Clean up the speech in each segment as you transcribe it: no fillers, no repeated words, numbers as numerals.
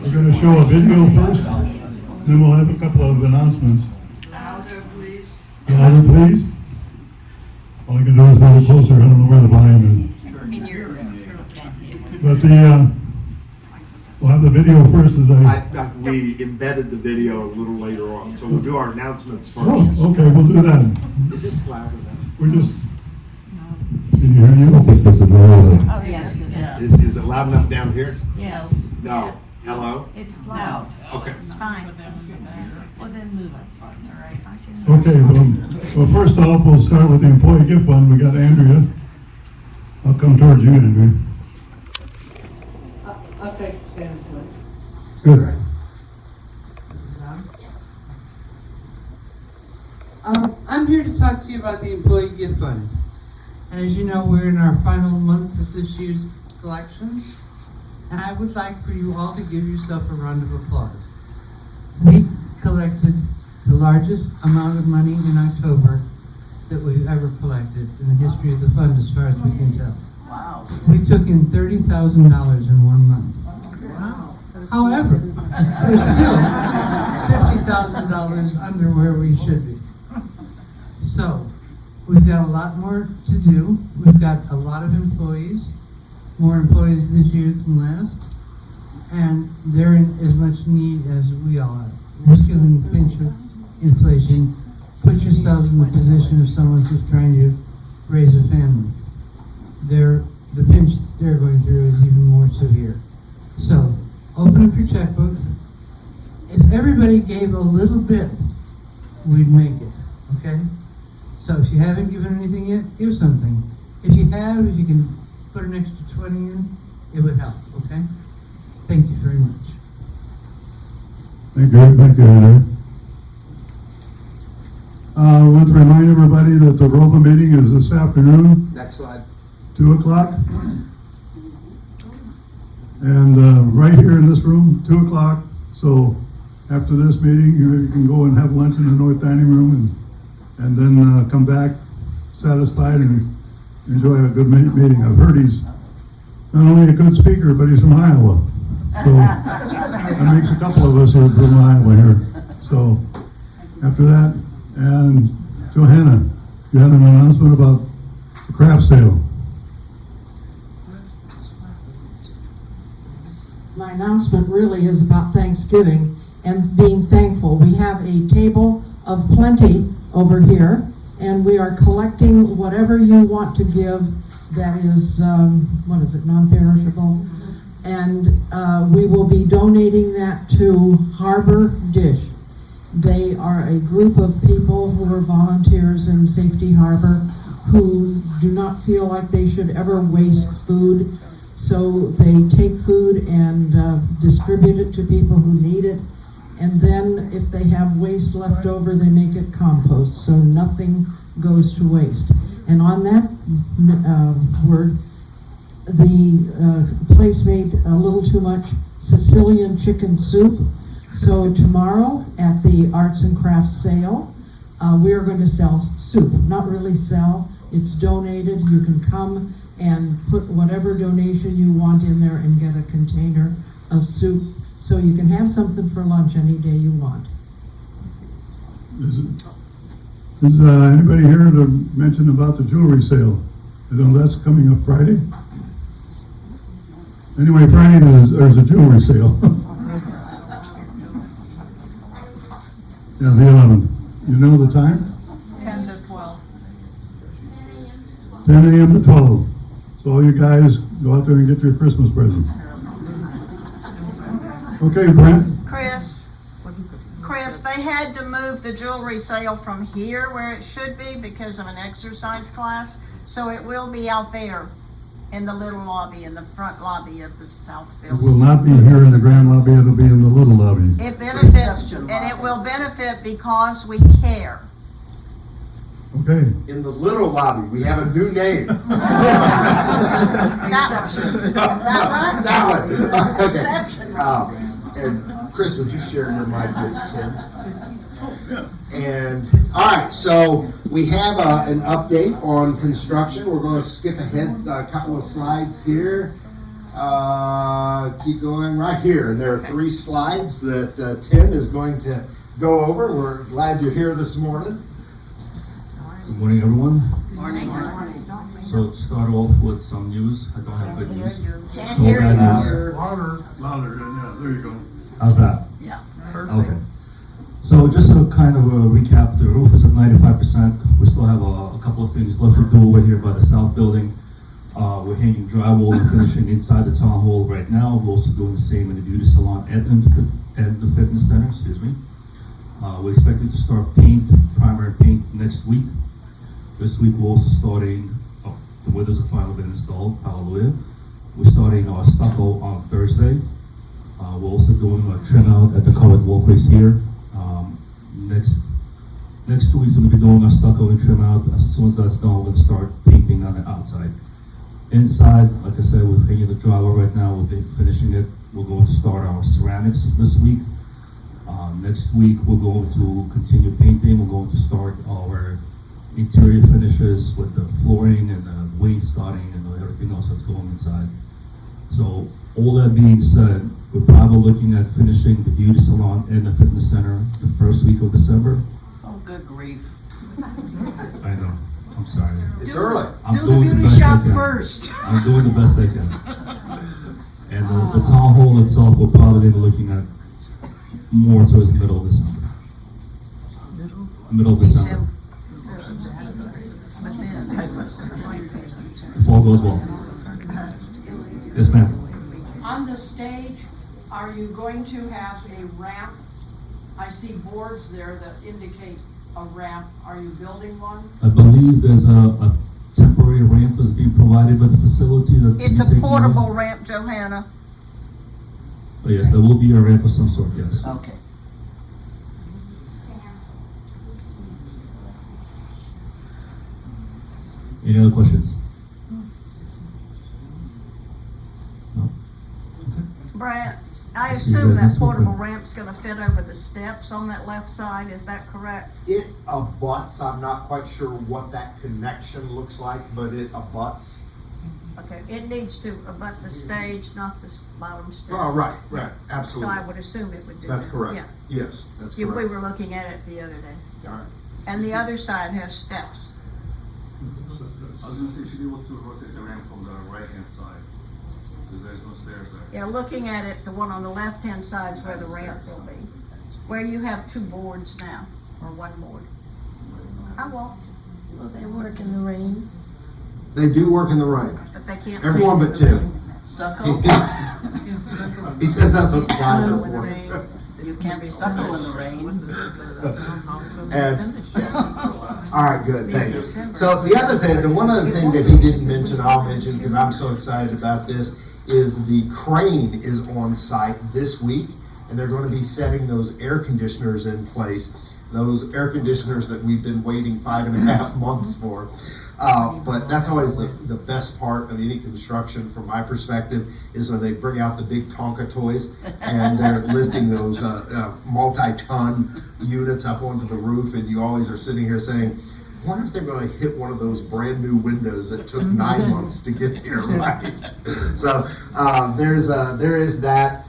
We're going to show a video first, then we'll have a couple of announcements. Louder, please. Louder, please. All I can do is a little closer. I don't know where the volume In your, is. But we'll have the video first as We embedded the video a little later on, so we'll do our announcements first. Oh, okay, we'll do that. Is this louder than? We're just, can you hear I you? think this is loud. Oh, yes, it is. Is it loud enough down here? Yes. No. Hello? It's loud. Okay. It's fine. Well, then move it. All right. I can. Okay, well, first off, we'll start with the employee gift fund. We got Andrea. I'll come towards you, Andrea. I'll take Dan's one. Good. I'm here to talk to you about the employee gift fund. And as you know, we're in our final month of this year's collections. And I would like for you all to give yourself a round of applause. We collected the largest amount of money in October that we've ever collected in the history of the fund, as far as we can tell. Wow. We took in $30,000 in 1 month. Wow. However, we're still $50,000 under where we should be. So, we've got a lot more to do. We've got a lot of employees, more employees this year than last, and they're in as much need as we all are. We're feeling the pinch of inflation. Put yourselves in the position of someone who's trying to raise a family. The pinch they're going through is even more severe. So, open up your checkbooks. If everybody gave a little bit, we'd make it, okay? So if you haven't given anything yet, give something. If you have, if you can put an extra 20 in, it would help, okay? Thank you very much. Thank you, Andrea. I want to remind everybody that the ROVA meeting is this afternoon, Next slide. 2 o'clock. And right here in this room, 2 o'clock. So after this meeting, you can go and have lunch in the north dining room and then come back satisfied and enjoy a good meeting. I've heard he's not only a good speaker, but he's from Iowa. So that makes a couple of us who are from Iowa here. So after that, and Johanna, you had an announcement about the craft sale. My announcement really is about Thanksgiving and being thankful. We have a table of plenty over here, and we are collecting whatever you want to give that is, non-perishable. And we will be donating that to Harbor Dish. They are a group of people who are volunteers in Safety Harbor who do not feel like they should ever waste food. So they take food and distribute it to people who need it. And then if they have waste left over, they make it compost, so nothing goes to waste. And on that word, the place made a little too much Sicilian chicken soup. So tomorrow at the Arts and Crafts sale, we are going to sell soup. Not really sell, it's donated. You can come and put whatever donation you want in there and get a container of soup, so you can have something for lunch any day you want. Is anybody here to mention about the jewelry sale? You know, that's coming up Friday. Anyway, Friday there's a jewelry sale. Yeah, the 11th. You know the time? 10 to 12. 10 a.m. to 12. So all you guys go out there and get your Christmas presents. Okay, Brent. Chris, they had to move the jewelry sale from here where it should be because of an exercise class. So it will be out there in the little lobby, in the front lobby of the South It Building. will not be here in the grand lobby, it'll be in the little lobby. It benefits, and it will benefit because we care. Okay, In the little lobby, we have a new name. That one? That one. Reception. And Chris, would you share your mic with Tim? And, all right, so we have an update on construction. We're going to skip ahead a couple of slides here. Keep going right here, and there are 3 slides that Tim is going to go over. We're glad you're here this morning. Good morning, everyone. Morning. So to start off with some news, I don't have good news. Can't It's all hear bad you. news. Louder, yeah, there you go. How's that? Yeah. Okay. So just to kind of recap, the roof is at 95%. We still have a couple of things left to do over here by the south building. We're hanging drywall and finishing inside the town hall right now. We're also doing the same in the beauty salon and the fitness center, excuse me. We're expecting to start primary paint next week. This week we're also starting, the windows have finally been installed, hallelujah. We're starting our stucco on Thursday. We're also doing a trim out at the covered walkways here. Next 2 weeks we're gonna be doing our stucco and trim out. As soon as that's done, we're gonna start painting on the outside. Inside, like I said, we're hanging the drywall right now, we'll be finishing it. We're going to start our ceramics this week. Next week, we're going to continue painting. We're going to start our interior finishes with the flooring and the wainscoting and everything else that's going inside. So, all that being said, we're probably looking at finishing the beauty salon and the fitness center the first week of December. Oh, good grief. I know, I'm sorry. It's early. I'm Do the doing beauty best I shop can. first. I'm doing the best I can. And the town hall itself, we're probably gonna be looking at more towards the middle of December. Middle of December. If all goes well. Yes, ma'am. On the stage, are you going to have a ramp? I see boards there that indicate a ramp. Are you building one? I believe there's a temporary ramp that's being provided by the facility that. can It's be a taken portable away. ramp, Johanna. But yes, there will be a ramp of some sort, yes. Okay. Any other questions? No? Okay. Brad, I See you assume guys that next week, portable then. ramp's gonna fit over the steps on that left side, is that correct? It abuts. I'm not quite sure what that connection looks like, but it abuts. Okay, it needs to abut the stage, not the bottom step. Oh, right, So absolutely. I would assume it would do that. That's correct. Yeah. Yes, that's Yeah, we correct. were looking at it the other day. All right. And the other side has steps. I was gonna say, you should be able to rotate the ramp from the right-hand side, because there's no stairs there. Yeah, looking at it, the one on the left-hand side is where the ramp will be. Where you have 2 boards now, or 1 board. I won't, Will they work in the rain? They do work in the rain. but they can't. Everyone but Tim. Stucco? He says that's what the guys are No, in the for. rain. You can't stucco in the rain. And, all right, good, thanks. So the other thing, the one other thing that he didn't mention, I'll mention because I'm so excited about this, is the crane is on site this week, and they're going to be setting those air conditioners in place. Those air conditioners that we've been waiting 5.5 months for. But that's always the best part of any construction, from my perspective, is when they bring out the big Tonka toys and they're lifting those multi-ton units up onto the roof, and you always are sitting here saying, I wonder if they're going to hit one of those brand new windows that took 9 months to get here, right? So there is that.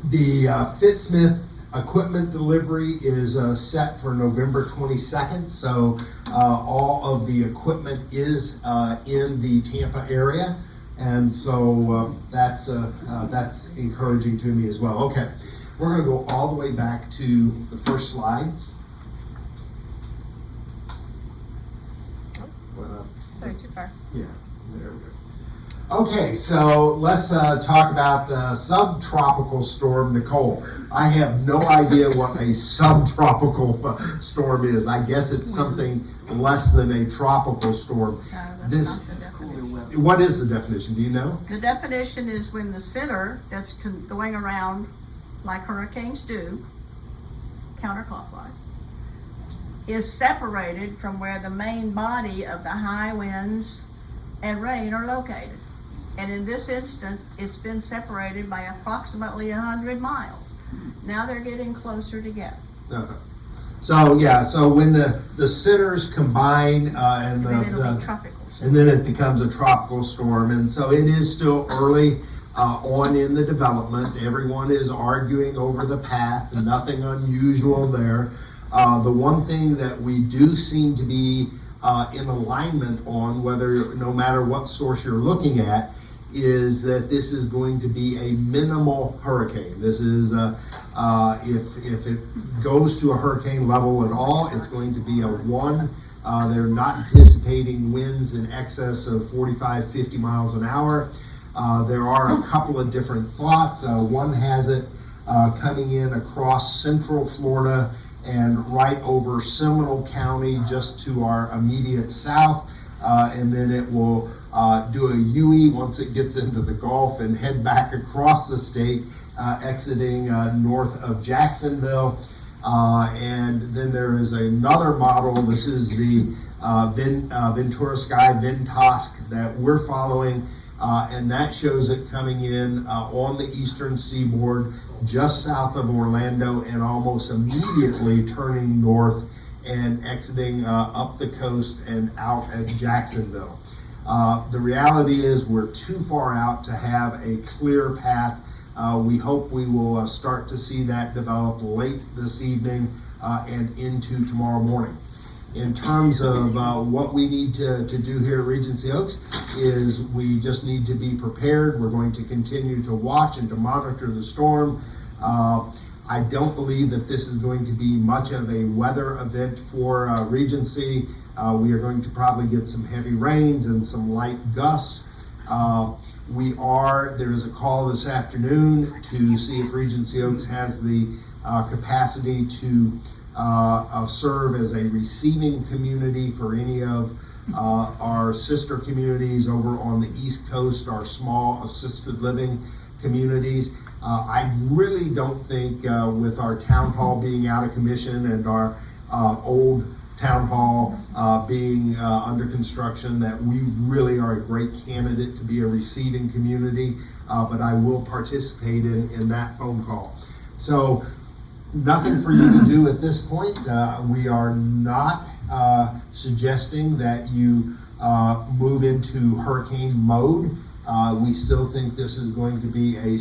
The Fitsmith equipment delivery is set for November 22nd, so all of the equipment is in the Tampa area, and so that's encouraging to me as well. Okay, we're going to go all the way back to the first slides. Sorry, too far. Yeah, there we go. Okay, so let's talk about subtropical storm Nicole. I have no idea what a subtropical storm is. I guess it's something less than a tropical storm. That's This, not the definition. what is the definition? Do you know? The definition is when the center that's going around like hurricanes do, counterclockwise, is separated from where the main body of the high winds and rain are located. And in this instance, it's been separated by approximately 100 miles. Now they're getting closer together. So yeah, so when the centers combine and Then it'll be the tropical and then it becomes a tropical storm. And so it is still early on in the development. Everyone is arguing over the path, nothing unusual there. The one thing that we do seem to be in alignment on, whether no matter what source you're looking at, is that this is going to be a minimal hurricane. This is if it goes to a hurricane level at all, it's going to be a 1. They're not anticipating winds in excess of 45, 50 miles an hour. There are a couple of different thoughts. One has it coming in across central Florida and right over Seminole County just to our immediate south, and then it will do a UE once it gets into the Gulf and head back across the state, exiting north of Jacksonville. And then there is another model. This is the Ventura Sky Ventosk that we're following, and that shows it coming in on the eastern seaboard just south of Orlando and almost immediately turning north and exiting up the coast and out at Jacksonville. The reality is we're too far out to have a clear path. We hope we will start to see that develop late this evening and into tomorrow morning. In terms of what we need to do here at Regency Oaks is we just need to be prepared. We're going to continue to watch and to monitor the storm. I don't believe that this is going to be much of a weather event for Regency. We are going to probably get some heavy rains and some light gusts. There's a call this afternoon to see if Regency Oaks has the capacity to serve as a receiving community for any of our sister communities over on the East Coast, our small assisted living communities. I really don't think with our town hall being out of commission and our old town hall being under construction that we really are a great candidate to be a receiving community, but I will participate in that phone call. So nothing for you to do at this point. We are not suggesting that you move into hurricane mode. We still think this is going to be a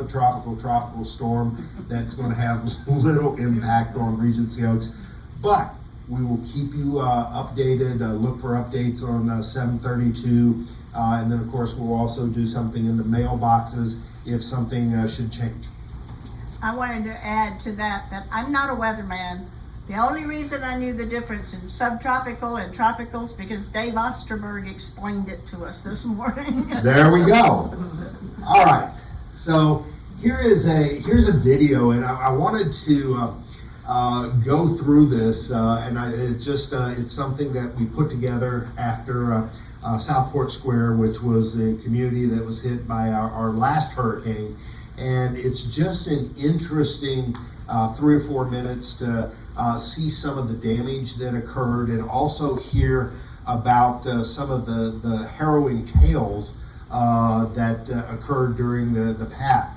tropical storm that's going to have little impact on Regency Oaks, but we will keep you updated. Look for updates on 732, and then of course we'll also do something in the mailboxes if something should change. I wanted to add to that I'm not a weatherman. The only reason I knew the difference in subtropical and tropicals because Dave Osterberg explained it to us this morning. There we go. All right. So here's a video, and I wanted to go through this, and it's something that we put together after Southport Square, which was the community that was hit by our last hurricane. And it's just an interesting 3 or 4 minutes to see some of the damage that occurred and also hear about some of the harrowing tales that occurred during the path.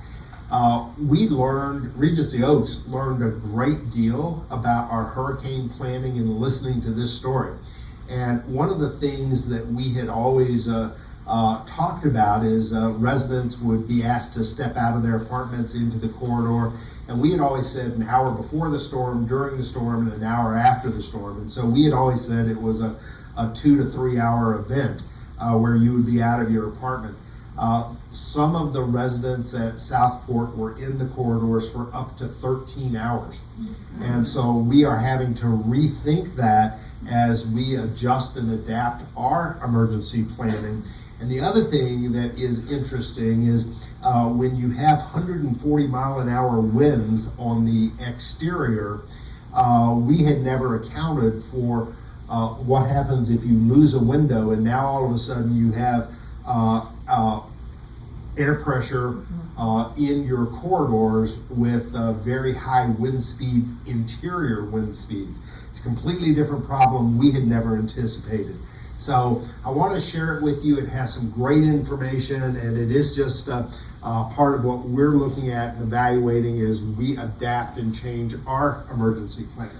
Regency Oaks learned a great deal about our hurricane planning and listening to this story. And one of the things that we had always talked about is residents would be asked to step out of their apartments into the corridor. And we had always said an hour before the storm, during the storm, and an hour after the storm. And so we had always said it was a 2 to 3 hour event where you would be out of your apartment. Some of the residents at Southport were in the corridors for up to 13 hours. And so we are having to rethink that as we adjust and adapt our emergency planning. And the other thing that is interesting is when you have 140 mile an hour winds on the exterior, we had never accounted for what happens if you lose a window and now all of a sudden you have air pressure in your corridors with very high wind speeds, interior wind speeds. It's a completely different problem we had never anticipated. So I want to share it with you. It has some great information, and it is just part of what we're looking at and evaluating as we adapt and change our emergency plan.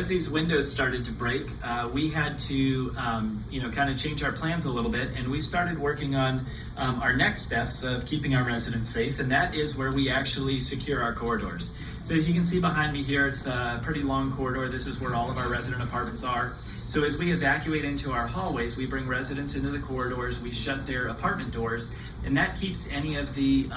as these windows started to break, we had to, kind of change our plans a little bit, and we started working on our next steps of keeping our residents safe, and that is where we actually secure our corridors. So as you can see behind me here, it's a pretty long corridor. This is where all of our resident apartments are. So as we evacuate into our hallways, we bring residents into the corridors, we shut their apartment doors, and that keeps any of the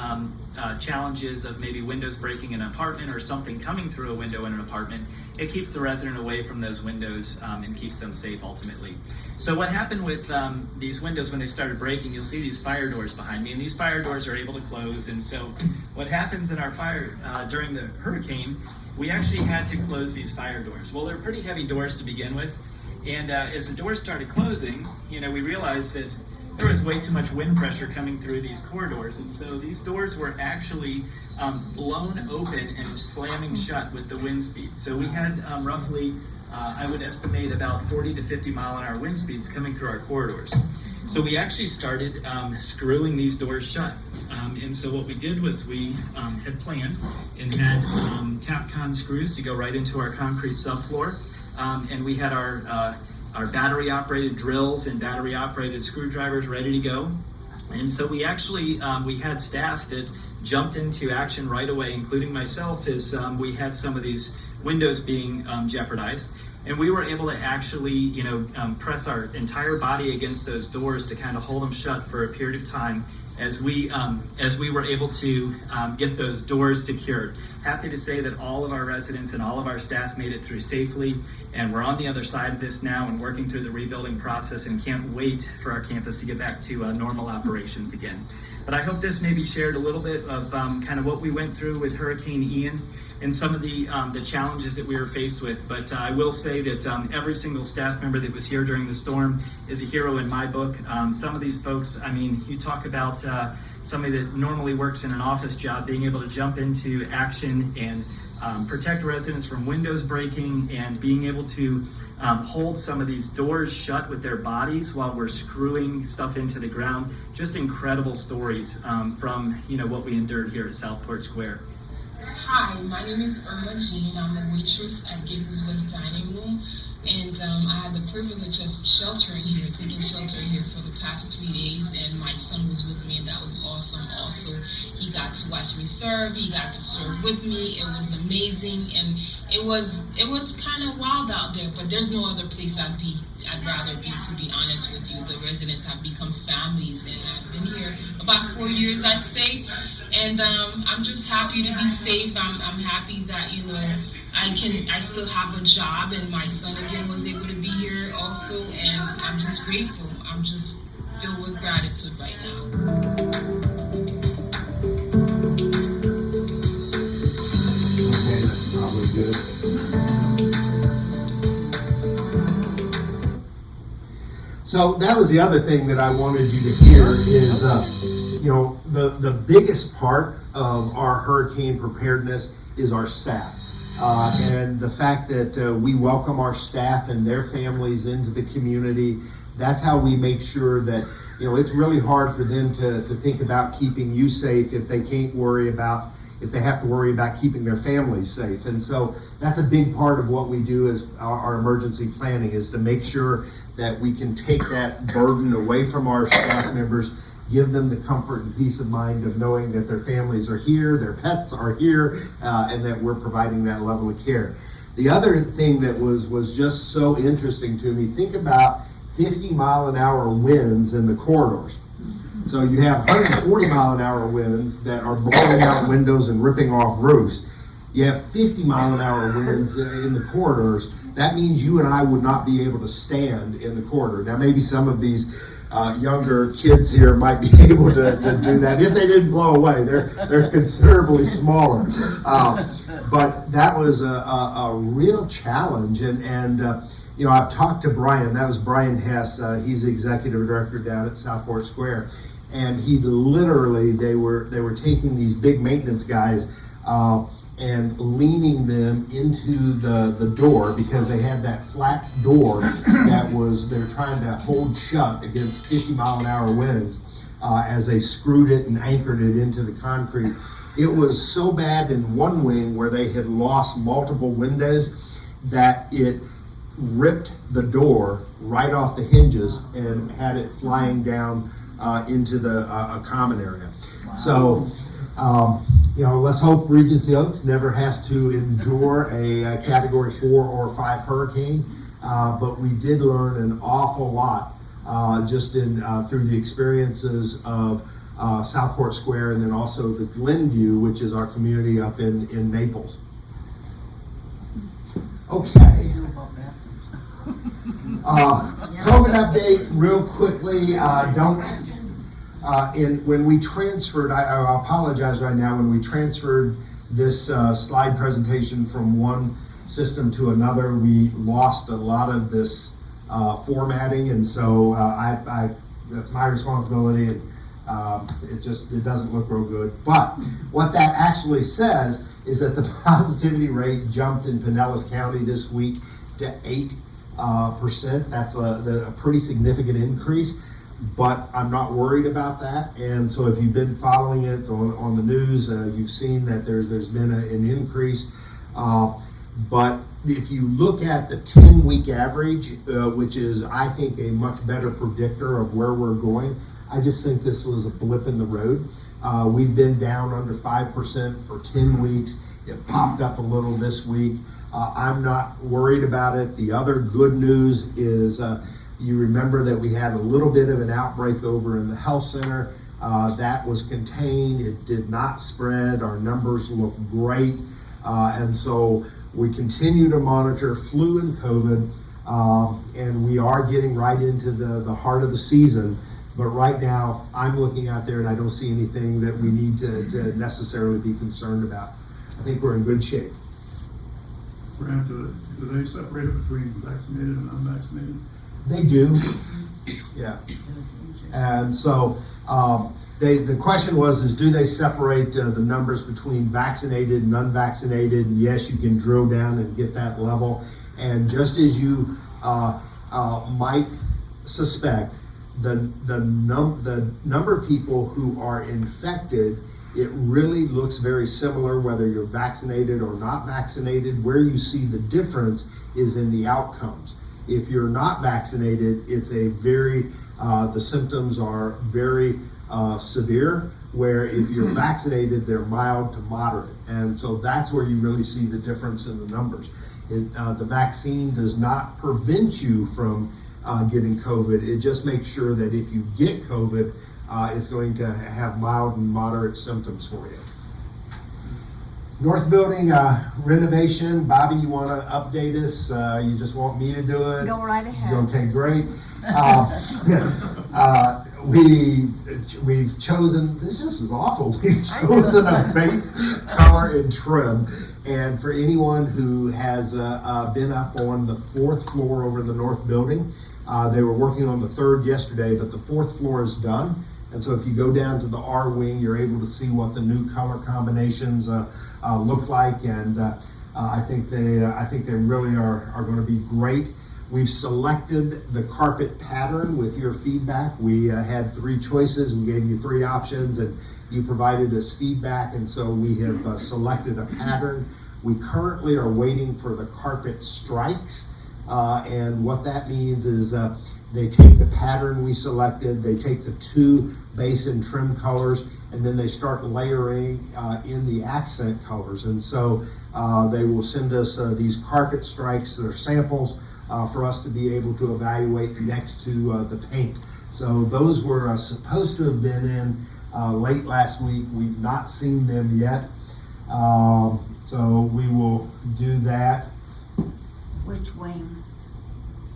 challenges of maybe windows breaking in an apartment or something coming through a window in an apartment. It keeps the resident away from those windows and keeps them safe ultimately. So what happened with these windows when they started breaking, you'll see these fire doors behind me, and these fire doors are able to close. And so what happens in our fire during the hurricane, we actually had to close these fire doors. Well, they're pretty heavy doors to begin with. And as the doors started closing, we realized that there was way too much wind pressure coming through these corridors. And so these doors were actually blown open and slamming shut with the wind speed. So we had roughly, I would estimate about 40 to 50 mile an hour wind speeds coming through our corridors. So we actually started screwing these doors shut. And so what we did was we had planned and had Tapcon screws to go right into our concrete subfloor. And we had our battery-operated drills and battery-operated screwdrivers ready to go. And so we actually, we had staff that jumped into action right away, including myself, as we had some of these windows being jeopardized. And we were able to actually, press our entire body against those doors to kind of hold them shut for a period of time as we were able to get those doors secured. Happy to say that all of our residents and all of our staff made it through safely, and we're on the other side of this now and working through the rebuilding process, and can't wait for our campus to get back to normal operations again. But I hope this maybe shared a little bit of kind of what we went through with Hurricane Ian and some of the challenges that we were faced with. But I will say that every single staff member that was here during the storm is a hero in my book. Some of these folks, you talk about somebody that normally works in an office job, being able to jump into action and protect residents from windows breaking, and being able to hold some of these doors shut with their bodies while we're screwing stuff into the ground. Just incredible stories from what we endured here at Southport Square. Hi, my name is Irma Jean. I'm a waitress at Gables West Dining Room, and I had the privilege of sheltering here, taking shelter here for the past 3 days, and my son was with me, and that was awesome. Also, he got to watch me serve. He got to serve with me. It was amazing, and it was kind of wild out there, but there's no other place I'd rather be, to be honest with you. The residents have become families, and I've been here about 4 years, I'd say, and I'm just happy to be safe. I'm happy that, I still have a job, and my son again was able to be here also, and I'm just grateful. I'm just filled with gratitude right now. Okay, that's probably good. So that was the other thing that I wanted you to hear is, the biggest part of our hurricane preparedness is our staff. And the fact that we welcome our staff and their families into the community. That's how we make sure that, it's really hard for them to think about keeping you safe if they have to worry about keeping their families safe. And so that's a big part of what we do as our emergency planning, is to make sure that we can take that burden away from our staff members, give them the comfort and peace of mind of knowing that their families are here, their pets are here, and that we're providing that level of care. The other thing that was just so interesting to me, think about 50 mile an hour winds in the corridors. So you have 140 mile an hour winds that are blowing out windows and ripping off roofs. You have 50 mile an hour winds in the corridors. That means you and I would not be able to stand in the corridor. Now maybe some of these younger kids here might be able to do that if they didn't blow away. They're considerably smaller. But that was a real challenge. And I've talked to Brian. That was Brian Hess. He's the executive director down at Southport Square. And he literally, they were taking these big maintenance guys and leaning them into the door, because they had that flat door that they're trying to hold shut against 50 mile an hour winds as they screwed it and anchored it into the concrete. It was so bad in one wing where they had lost multiple windows that it ripped the door right off the hinges and had it flying down into the a common area. So, let's hope Regency Oaks never has to endure a Category 4 or 5 hurricane. But we did learn an awful lot just in through the experiences of Southport Square, and then also the Glenview, which is our community up in Naples. Okay. COVID update real quickly. When we transferred, I apologize right now, when we transferred this slide presentation from one system to another, we lost a lot of this formatting, and so I that's my responsibility, and it doesn't look real good. But what that actually says is that the positivity rate jumped in Pinellas County this week to 8%. That's a pretty significant increase, but I'm not worried about that. And so if you've been following it on the news, you've seen that there's been an increase. But if you look at the 10-week average, which is, I think, a much better predictor of where we're going, I just think this was a blip in the road. We've been down under 5% for 10 weeks. It popped up a little this week. I'm not worried about it. The other good news is you remember that we had a little bit of an outbreak over in the health center. That was contained. It did not spread. Our numbers look great. And so we continue to monitor flu and COVID, and we are getting right into the heart of the season. But right now, I'm looking out there and I don't see anything that we need to necessarily be concerned about. I think we're in good shape. Brant, do they separate it between vaccinated and unvaccinated? They do, yeah. And so the question was, do they separate the numbers between vaccinated and unvaccinated? And yes, you can drill down and get that level. And just as you might suspect, the number of people who are infected, it really looks very similar whether you're vaccinated or not vaccinated. Where you see the difference is in the outcomes. If you're not vaccinated, it's the symptoms are very severe, where if you're vaccinated, they're mild to moderate. And so that's where you really see the difference in the numbers. The vaccine does not prevent you from getting COVID. It just makes sure that if you get COVID, it's going to have mild and moderate symptoms for you. North Building renovation. Bobby, you want to update us? You just want me to do it? Go right ahead. Okay, great. We've chosen, this is awful, we've chosen a base color and trim. And for anyone who has been up on the 4th floor over in the North Building, they were working on the 3rd yesterday, but the 4th floor is done. And so if you go down to the R wing, you're able to see what the new color combinations look like. And I think they really are going to be great. We've selected the carpet pattern with your feedback. We had 3 choices. We gave you 3 options, and you provided us feedback. And so we have selected a pattern. We currently are waiting for the carpet strikes. And what that means is they take the pattern we selected, they take the 2 base and trim colors, and then they start layering in the accent colors. And so they will send us these carpet strikes, they're samples, for us to be able to evaluate next to the paint. So those were supposed to have been in late last week. We've not seen them yet. So we will do that. Which wing?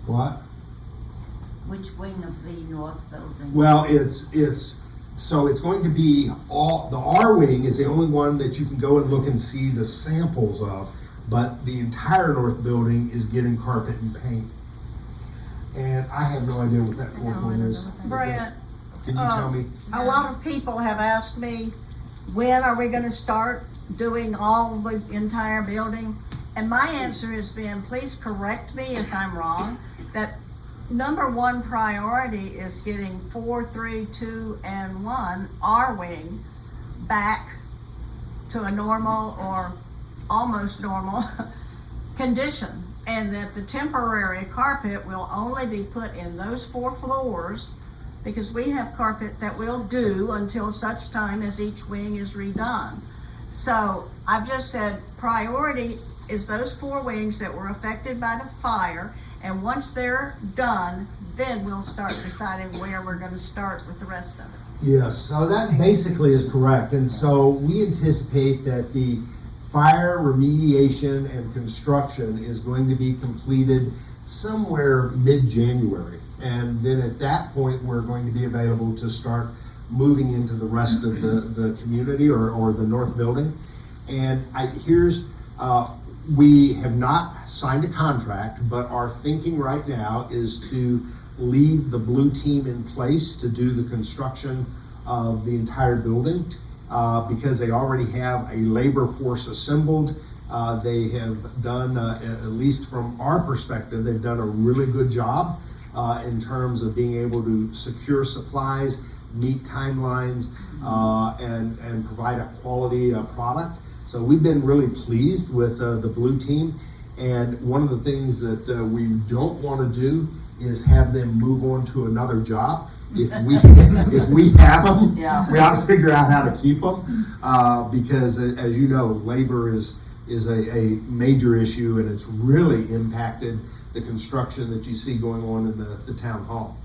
What? Which wing of the North Building? Well, it's going to be all, the R wing is the only one that you can go and look and see the samples of, but the entire North Building is getting carpet and paint. And I have no idea what that 4th one is. Brent, Can you tell me? a lot of people have asked me, when are we gonna start doing all the entire building? And my answer has been, please correct me if I'm wrong, that number 1 priority is getting 4, 3, 2, and 1 R wing back to a normal or almost normal condition. and that the temporary carpet will only be put in those 4 floors, because we have carpet that we'll do until such time as each wing is redone. So I've just said priority is those 4 wings that were affected by the fire, and once they're done, then we'll start deciding where we're gonna start with the rest of it. Yes, so that basically is correct. And so we anticipate that the fire remediation and construction is going to be completed somewhere mid-January. And then at that point, we're going to be available to start moving into the rest of the community or the north building. And we have not signed a contract, but our thinking right now is to leave the blue team in place to do the construction of the entire building because they already have a labor force assembled. They have done, at least from our perspective, they've done a really good job in terms of being able to secure supplies, meet timelines, and provide a quality product. So we've been really pleased with the blue team. And one of the things that we don't want to do is have them move on to another job. If we have them, we ought to figure out how to keep them because, as you know, labor is a major issue, and it's really impacted the construction that you see going on in the town hall.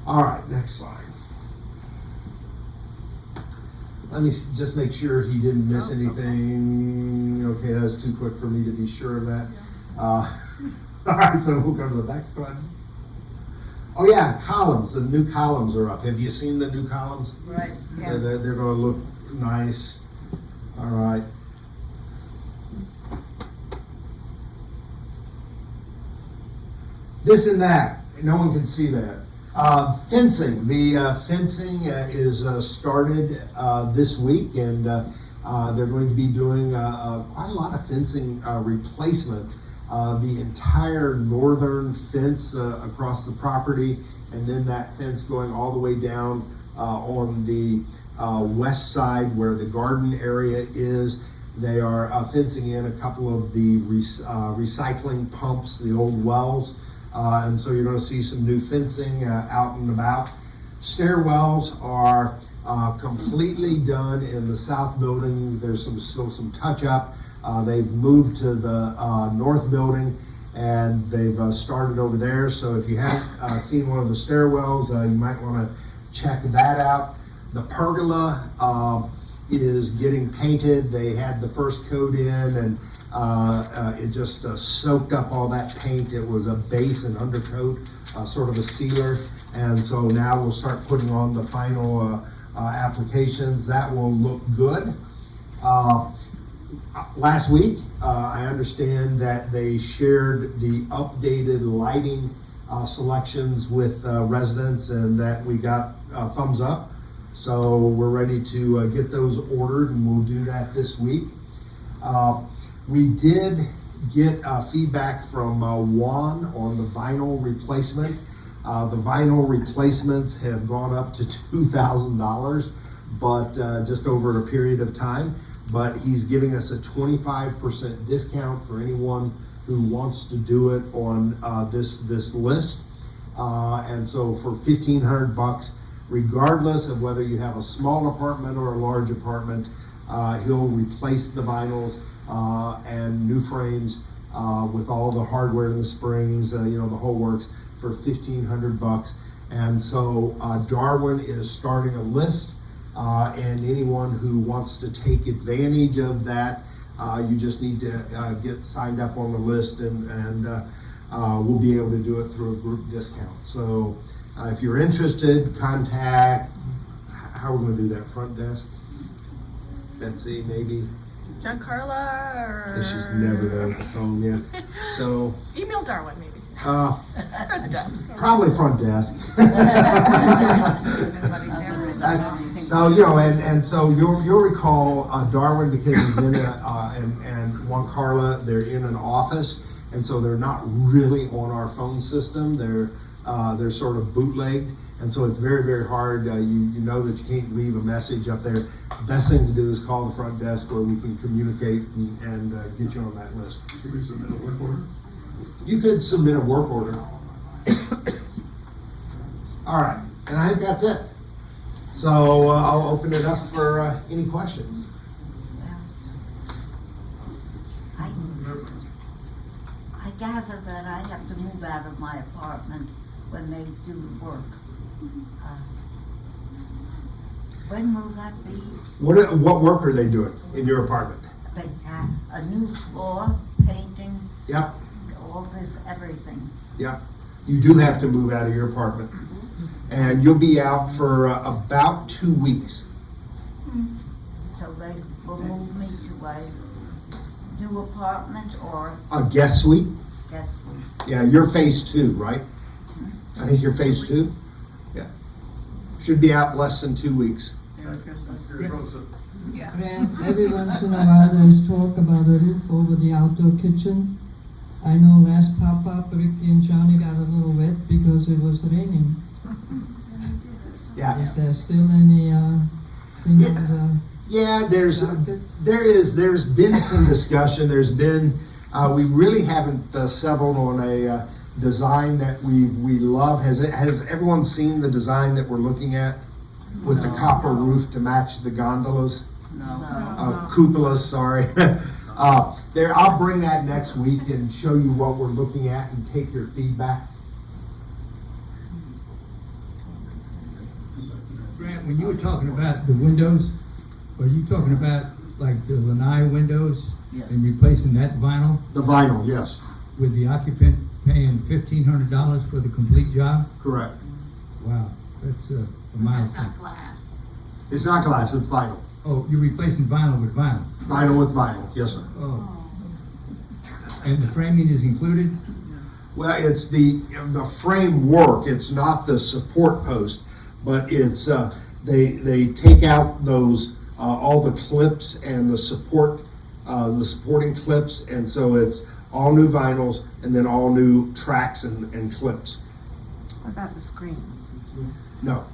All right, next slide. Let me just make sure he didn't miss anything. Okay, that's too quick for me to be sure of that. All right, so we'll go to the next one. Oh yeah, columns. The new columns are up. Have you seen the new columns? Right. Yeah. They're going to look nice. All right. This and that. No one can see that. Fencing. The fencing is started this week, and they're going to be doing quite a lot of fencing replacement. The entire northern fence across the property, and then that fence going all the way down on the west side where the garden area is. They are fencing in a couple of the recycling pumps, the old wells. And so you're going to see some new fencing out and about. Stairwells are completely done in the south building. There's still some touch up. They've moved to the north building, and they've started over there. So if you haven't seen one of the stairwells, you might want to check that out. The pergola is getting painted. They had the first coat in, and it just soaked up all that paint. It was a base and undercoat, sort of a sealer. And so now we'll start putting on the final applications. That will look good. Last week, I understand that they shared the updated lighting selections with residents, and that we got thumbs up. So we're ready to get those ordered, and we'll do that this week. We did get feedback from Juan on the vinyl replacement. The vinyl replacements have gone up to $2,000, but just over a period of time. But he's giving us a 25% discount for anyone who wants to do it on this list. And so for $1,500, regardless of whether you have a small apartment or a large apartment, he'll replace the vinyls and new frames with all the hardware and the springs, the whole works, for $1,500. And so Darwin is starting a list. And anyone who wants to take advantage of that, you just need to get signed up on the list, and we'll be able to do it through a group discount. So if you're interested, contact, how are we going to do that, front desk? Betsy, maybe? John Carla, or... She's never there at the phone yet. So... Email Darwin, maybe. Front desk. Probably front desk. So, and so you'll recall Darwin, because he's in and Juan Carla, they're in an office, and so they're not really on our phone system. They're sort of bootlegged, And so it's very, very hard. You know that you can't leave a message up there. Best thing to do is call the front desk where we can communicate and get you on that list. Should we submit a work order? You could submit a work order. All right, and I think that's it. So I'll open it up for any questions. I gather that I have to move out of my apartment when they do the work. When will that be? What work are they doing in your apartment? They have a new floor, painting, Yep, all this, everything. yep. You do have to move out of your apartment. And you'll be out for about 2 weeks. So they will move me to a new apartment or A guest suite? guest room. Yeah, you're phase 2, right? I think you're phase 2? Yeah. Should be out less than 2 weeks. And every once in a while there's talk about a roof over the outdoor kitchen. I know last pop-up, Ricky and Johnny got a little wet because it was raining. Yeah. Is there still any, thing Yeah. on the Yeah, there's docket? been some discussion. There's been, we really haven't settled on a design that we love. Has everyone seen the design that we're looking at with the copper roof to match the gondolas? Cupolas, sorry. I'll bring that next week and show you what we're looking at and take your feedback. Grant, when you were talking about the windows, are you talking about like the lanai windows and replacing that vinyl The vinyl, yes, with the occupant paying $1,500 for the complete job? correct. Wow, that's a milestone. glass. It's not glass, it's vinyl. Oh, you're replacing vinyl with vinyl. Vinyl with vinyl, yes, sir. Oh. And the framing is included? Well, it's the framework. It's not the support post, but it's they take out those all the clips and the supporting clips, and so it's all new vinyls and then all new tracks and clips. What about the screens? No,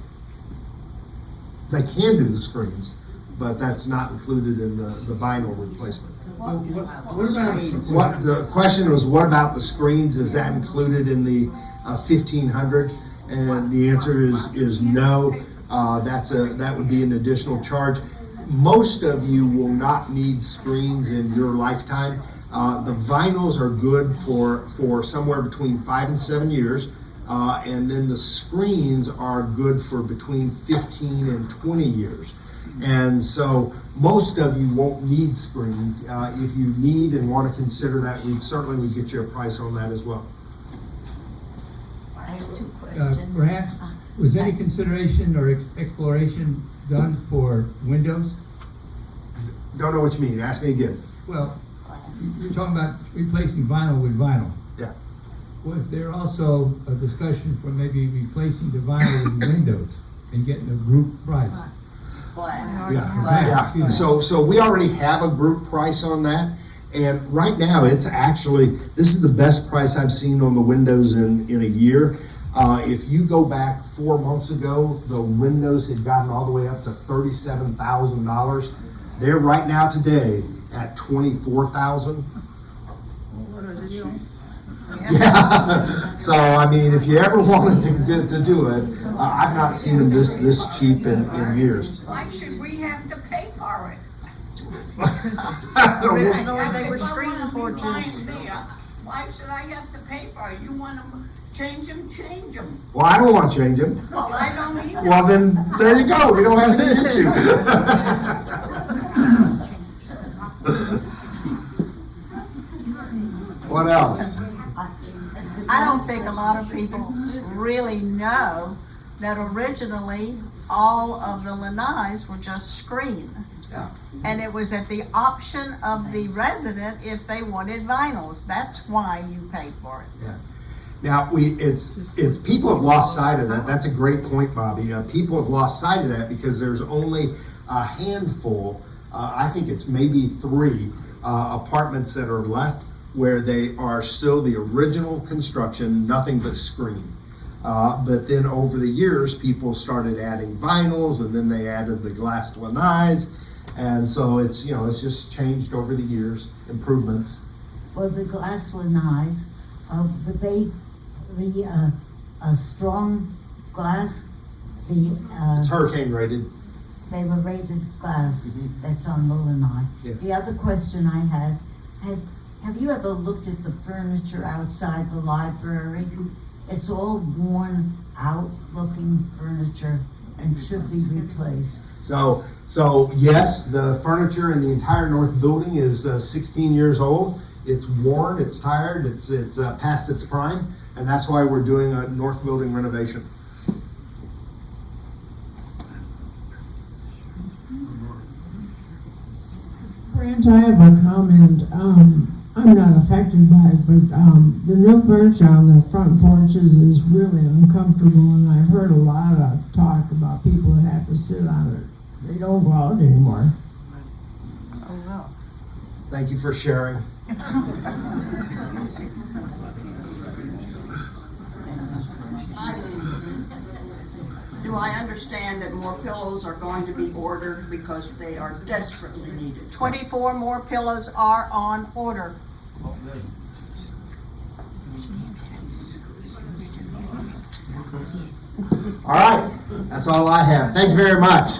they can do the screens, but that's not included in the vinyl replacement. What about? What the question was? What about the screens? Is that included in the 1,500? And the answer is no. That would be an additional charge. Most of you will not need screens in your lifetime. The vinyls are good for somewhere between 5 and 7 years, and then the screens are good for between 15 and 20 years. And so most of you won't need screens. If you need and want to consider that, we'd certainly get you a price on that as well. I have two questions. Grant, was any consideration or exploration done for windows? Don't know what you mean. Ask me again. Well, you're talking about replacing vinyl with vinyl. Yeah. Was there also a discussion for maybe replacing the vinyl with windows and getting a group price? Yeah. So we already have a group price on that, and right now this is the best price I've seen on the windows in a year. If you go back 4 months ago, the windows had gotten all the way up to $37,000. They're right now today at $24,000. Yeah. So I mean, if you ever wanted to do it, I've not seen them this cheap in years. Why should we have to pay for it? Originally, they were screen porches. Why should I have to pay for it? You want to change them, change them. Well, I don't want to change them. Well, I don't either. Well, then there you go. We don't have any issue. What else? I don't think a lot of people really know that originally all of the lanais were just screen. Yeah. And it was at the option of the resident if they wanted vinyls. That's why you pay for it. Yeah. Now it's people have lost sight of that. That's a great point, Bobby. People have lost sight of that because there's only a handful. I think it's maybe 3 apartments that are left where they are still the original construction, nothing but screen. But then over the years, people started adding vinyls, and then they added the glass lanais, and so it's just changed over the years. Improvements. Well, the glass lanais, but strong glass, It's hurricane rated. they were rated glass. That's on the lanai. Yeah. The other question I had, have you ever looked at the furniture outside the library? It's all worn out looking furniture and should be replaced. So yes, the furniture in the entire north building is 16 years old. It's worn, it's tired, it's past its prime, and that's why we're doing a north building renovation. Brent, I have a comment. I'm not affected by it, but the new furniture on the front porches is really uncomfortable, and I've heard a lot of talk about people that have to sit on it. They don't go out anymore. Oh, well. Thank you for sharing. Do I understand that more pillows are going to be ordered because they are desperately needed? 24 more pillows are on order. All right, that's all I have. Thank you very much.